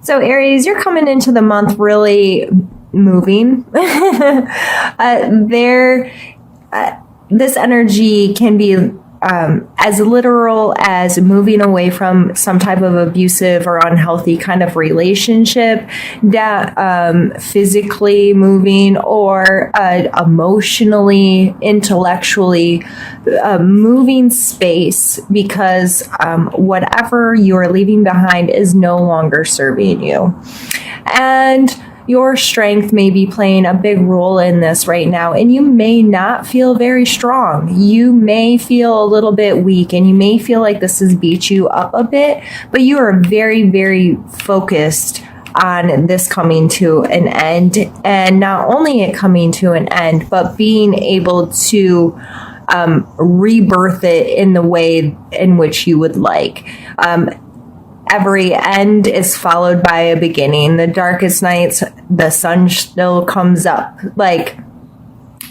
So Aries, you're coming into the month really moving. This energy can be as literal as moving away from some type of abusive or unhealthy kind of relationship, that physically moving, or emotionally, intellectually moving space, because whatever you are leaving behind is no longer serving you. And your strength may be playing a big role in this right now, and you may not feel very strong. You may feel a little bit weak, and you may feel like this has beat you up a bit, but you are very, very focused on this coming to an end, and not only it coming to an end, but being able to rebirth it in the way in which you would like. Every end is followed by a beginning. The darkest nights, the sun still comes up. Like,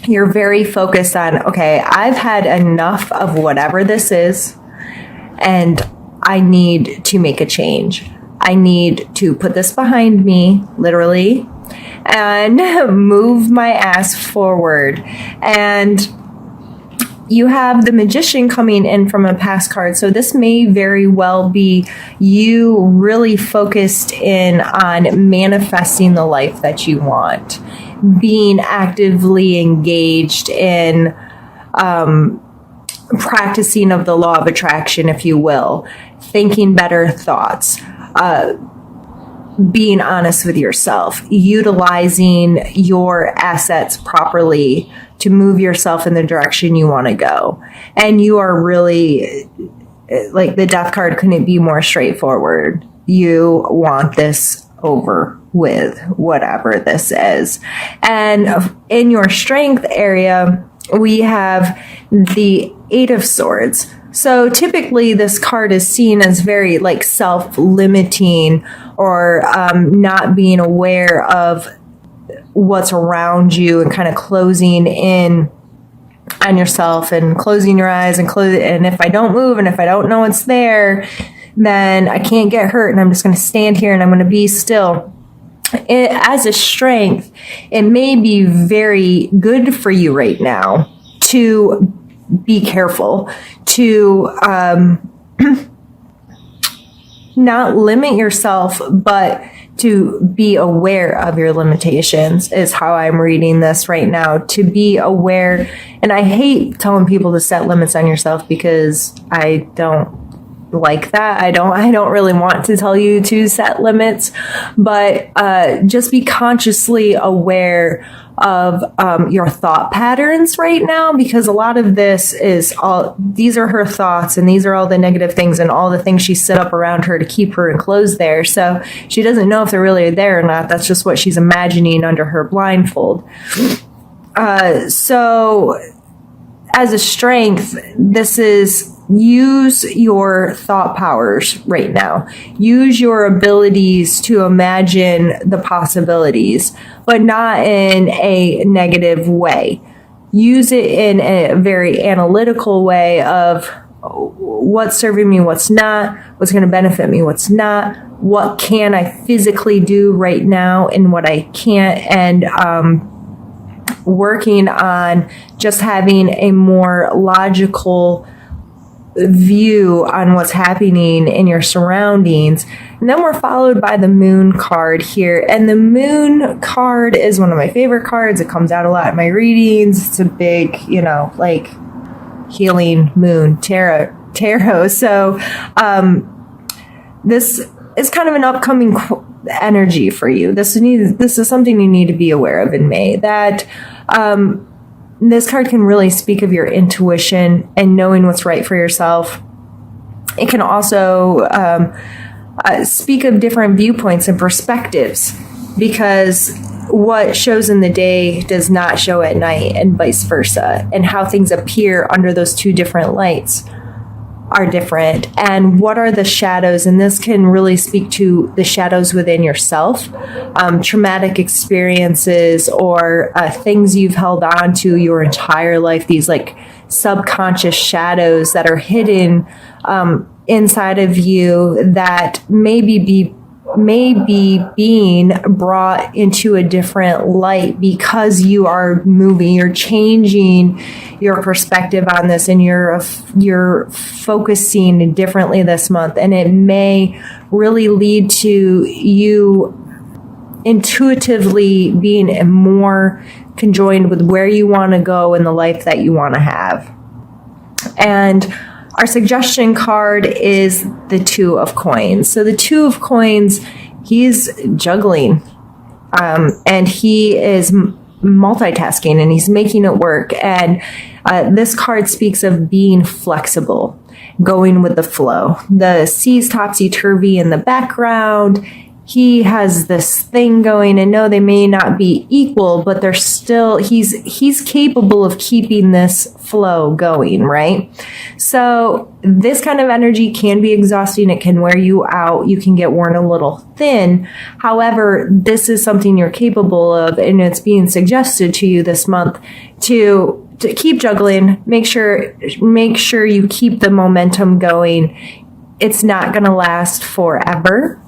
you're very focused on, okay, I've had enough of whatever this is, and I need to make a change. I need to put this behind me, literally, and move my ass forward. And you have the Magician coming in from a past card. So this may very well be you really focused in on manifesting the life that you want, being actively engaged in practicing of the law of attraction, if you will, thinking better thoughts, being honest with yourself, utilizing your assets properly to move yourself in the direction you want to go. And you are really, like, the Death card couldn't be more straightforward. You want this over with, whatever this is. And in your strength area, we have the Eight of Swords. So typically this card is seen as very like self-limiting, or not being aware of what's around you, and kind of closing in on yourself and closing your eyes, and if I don't move, and if I don't know it's there, then I can't get hurt, and I'm just going to stand here and I'm going to be still. As a strength, it may be very good for you right now to be careful, to not limit yourself, but to be aware of your limitations, is how I'm reading this right now. To be aware. And I hate telling people to set limits on yourself, because I don't like that. I don't really want to tell you to set limits, but just be consciously aware of your thought patterns right now, because a lot of this is these are her thoughts, and these are all the negative things and all the things she set up around her to keep her enclosed there. So she doesn't know if they're really there or not. That's just what she's imagining under her blindfold. So as a strength, this is use your thought powers right now. Use your abilities to imagine the possibilities, but not in a negative way. Use it in a very analytical way of what's serving me, what's not, what's going to benefit me, what's not, what can I physically do right now and what I can't, and working on just having a more logical view on what's happening in your surroundings. And then we're followed by the Moon card here. And the Moon card is one of my favorite cards. It comes out a lot in my readings. It's a big, like healing moon, tarot. So this is kind of an upcoming energy for you. This is something you need to be aware of in May, that this card can really speak of your intuition and knowing what's right for yourself. It can also speak of different viewpoints and perspectives, because what shows in the day does not show at night, and vice versa. And how things appear under those two different lights are different. And what are the shadows? And this can really speak to the shadows within yourself, traumatic experiences, or things you've held on to your entire life, these like subconscious shadows that are hidden inside of you, that maybe may be being brought into a different light because you are moving, you're changing your perspective on this, and you're focusing differently this month, and it may really lead to you intuitively being more conjoined with where you want to go in the life that you want to have. And our suggestion card is the Two of Coins. So the Two of Coins, he's juggling, and he is multitasking, and he's making it work. And this card speaks of being flexible, going with the flow. The sea's topsy-turvy in the background. He has this thing going, and no, they may not be equal, but they're still, he's capable of keeping this flow going, right? So this kind of energy can be exhausting. It can wear you out. You can get worn a little thin. However, this is something you're capable of, and it's being suggested to you this month to keep juggling. Make sure you keep the momentum going. It's not going to last forever.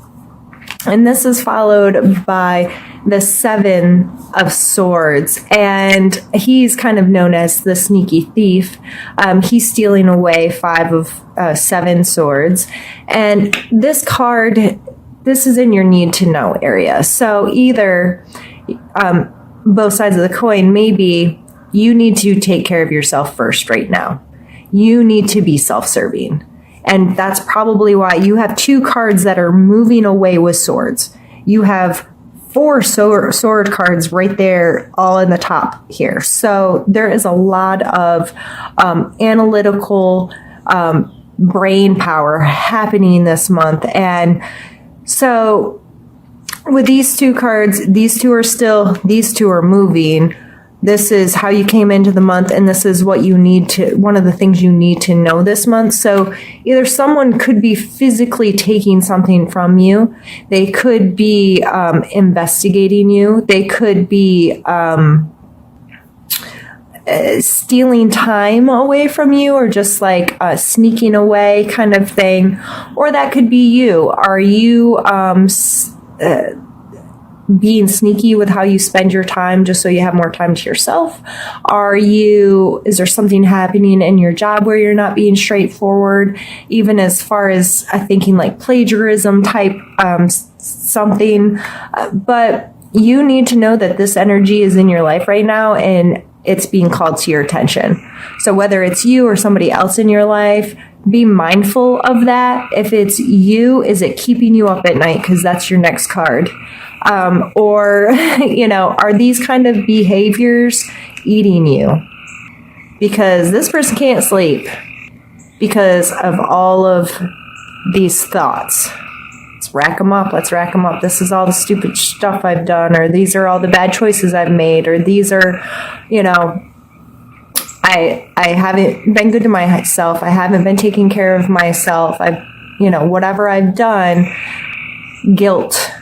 And this is followed by the Seven of Swords. And he's kind of known as the sneaky thief. He's stealing away 5 of 7 swords. And this card, this is in your need to know area. So either both sides of the coin, maybe you need to take care of yourself first right now. You need to be self-serving. And that's probably why you have 2 cards that are moving away with swords. You have 4 sword cards right there, all in the top here. So there is a lot of analytical brain power happening this month. And so with these 2 cards, these two are moving. This is how you came into the month, and this is what you need to, one of the things you need to know this month. So either someone could be physically taking something from you. They could be investigating you. They could be stealing time away from you, or just like sneaking away kind of thing. Or that could be you. Are you being sneaky with how you spend your time just so you have more time to yourself? Is there something happening in your job where you're not being straightforward, even as far as thinking like plagiarism type something? But you need to know that this energy is in your life right now, and it's being called to your attention. So whether it's you or somebody else in your life, be mindful of that. If it's you, is it keeping you up at night? Because that's your next card. Or, are these kind of behaviors eating you? Because this person can't sleep because of all of these thoughts. Let's rack them up. This is all the stupid stuff I've done, or these are all the bad choices I've made, or these are, I haven't been good to myself. I haven't been taking care of myself. Whatever I've done, guilt.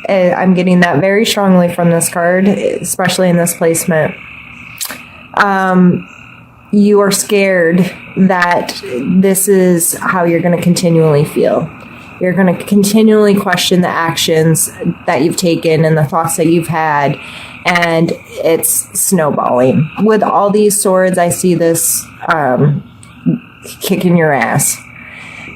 I'm getting that very strongly from this card, especially in this placement. You are scared that this is how you're going to continually feel. You're going to continually question the actions that you've taken and the thoughts that you've had, and it's snowballing. With all these swords, I see this kicking your ass.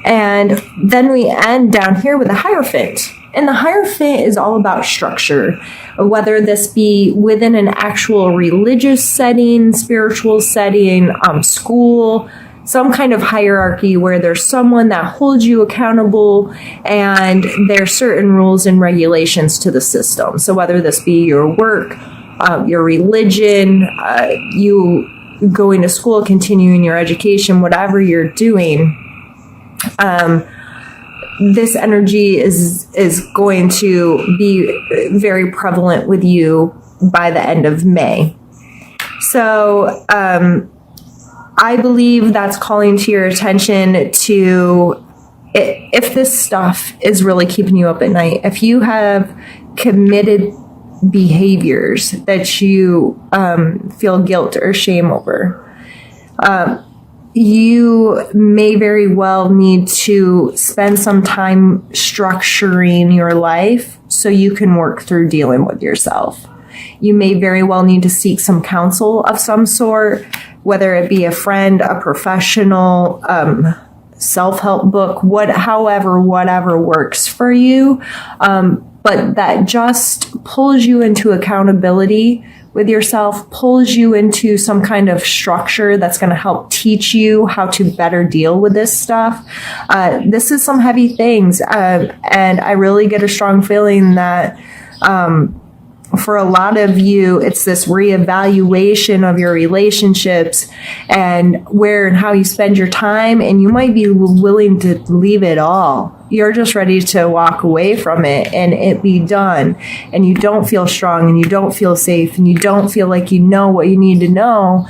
And then we end down here with the Hierophant. And the Hierophant is all about structure, whether this be within an actual religious setting, spiritual setting, school, some kind of hierarchy where there's someone that holds you accountable, and there's certain rules and regulations to the system. So whether this be your work, your religion, you going to school, continuing your education, whatever you're doing, this energy is going to be very prevalent with you by the end of May. So I believe that's calling to your attention to, if this stuff is really keeping you up at night, if you have committed behaviors that you feel guilt or shame over, you may very well need to spend some time structuring your life so you can work through dealing with yourself. You may very well need to seek some counsel of some sort, whether it be a friend, a professional, self-help book, whatever works for you. But that just pulls you into accountability with yourself, pulls you into some kind of structure that's going to help teach you how to better deal with this stuff. This is some heavy things. And I really get a strong feeling that, for a lot of you, it's this reevaluation of your relationships and where and how you spend your time. And you might be willing to leave it all. You're just ready to walk away from it and it be done. And you don't feel strong and you don't feel safe and you don't feel like you know what you need to know.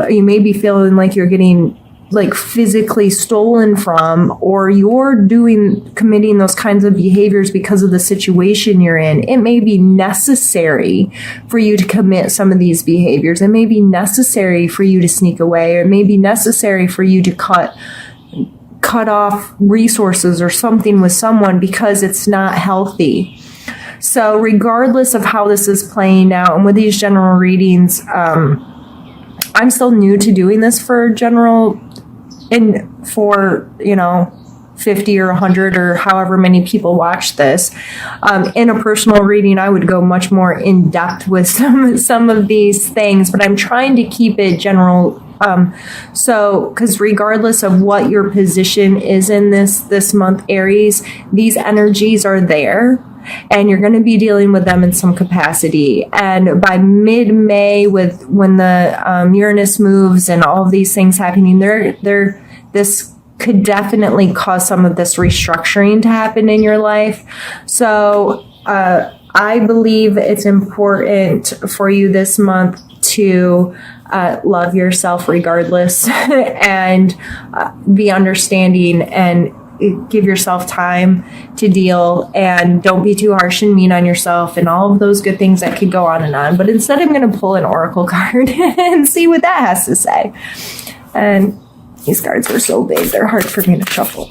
You may be feeling like you're getting like physically stolen from, or you're committing those kinds of behaviors because of the situation you're in. It may be necessary for you to commit some of these behaviors. It may be necessary for you to sneak away, or it may be necessary for you to cut off resources or something with someone because it's not healthy. So regardless of how this is playing out, and with these general readings, I'm still new to doing this for general, and for, 50 or 100 or however many people watch this. In a personal reading, I would go much more in depth with some of these things, but I'm trying to keep it general. Because regardless of what your position is in this month, Aries, these energies are there. And you're going to be dealing with them in some capacity. And by mid-May, when the Uranus moves and all of these things happening, this could definitely cause some of this restructuring to happen in your life. So I believe it's important for you this month to love yourself regardless and be understanding and give yourself time to deal, and don't be too harsh and mean on yourself and all of those good things that could go on and on. But instead, I'm going to pull an oracle card and see what that has to say. And these cards are so big, they're hard for me to shuffle.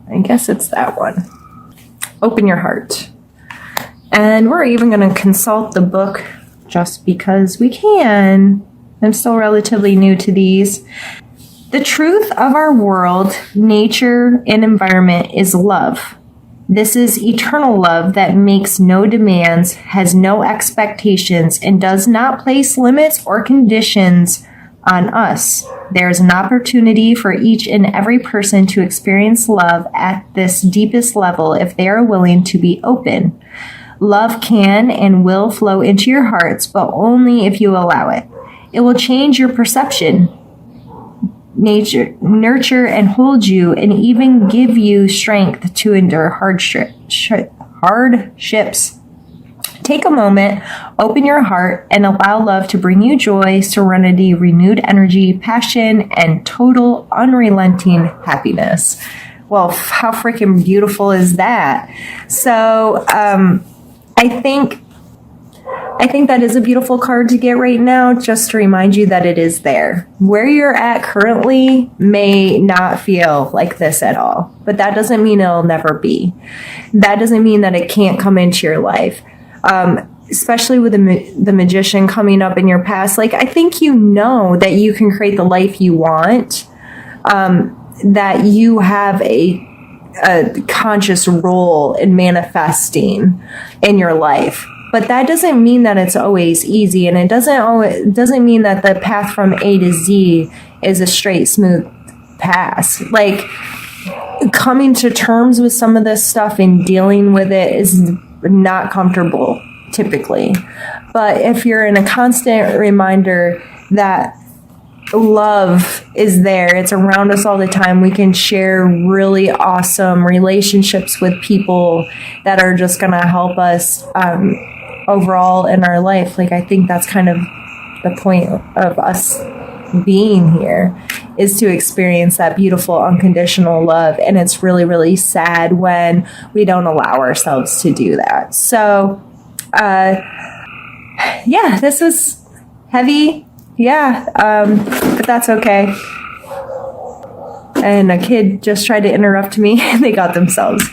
I guess it's that one. Open your heart. And we're even going to consult the book just because we can. I'm still relatively new to these. The truth of our world, nature, and environment is love. This is eternal love that makes no demands, has no expectations, and does not place limits or conditions on us. There is an opportunity for each and every person to experience love at this deepest level if they are willing to be open. Love can and will flow into your hearts, but only if you allow it. It will change your perception, nurture and hold you, and even give you strength to endure hardships. Take a moment, open your heart, and allow love to bring you joy, serenity, renewed energy, passion, and total unrelenting happiness. Well, how freaking beautiful is that? So, I think that is a beautiful card to get right now, just to remind you that it is there. Where you're at currently may not feel like this at all, but that doesn't mean it'll never be. That doesn't mean that it can't come into your life. Especially with the Magician coming up in your past, like, I think you know that you can create the life you want, that you have a conscious role in manifesting in your life. But that doesn't mean that it's always easy, and it doesn't mean that the path from A to Z is a straight, smooth path. Like, coming to terms with some of this stuff and dealing with it is not comfortable, typically. But if you're in a constant reminder that love is there, it's around us all the time, we can share really awesome relationships with people that are just going to help us overall in our life. Like, I think that's kind of the point of us being here, is to experience that beautiful unconditional love. And it's really, really sad when we don't allow ourselves to do that. So yeah, this was heavy. Yeah, but that's okay. And a kid just tried to interrupt me and they got themselves.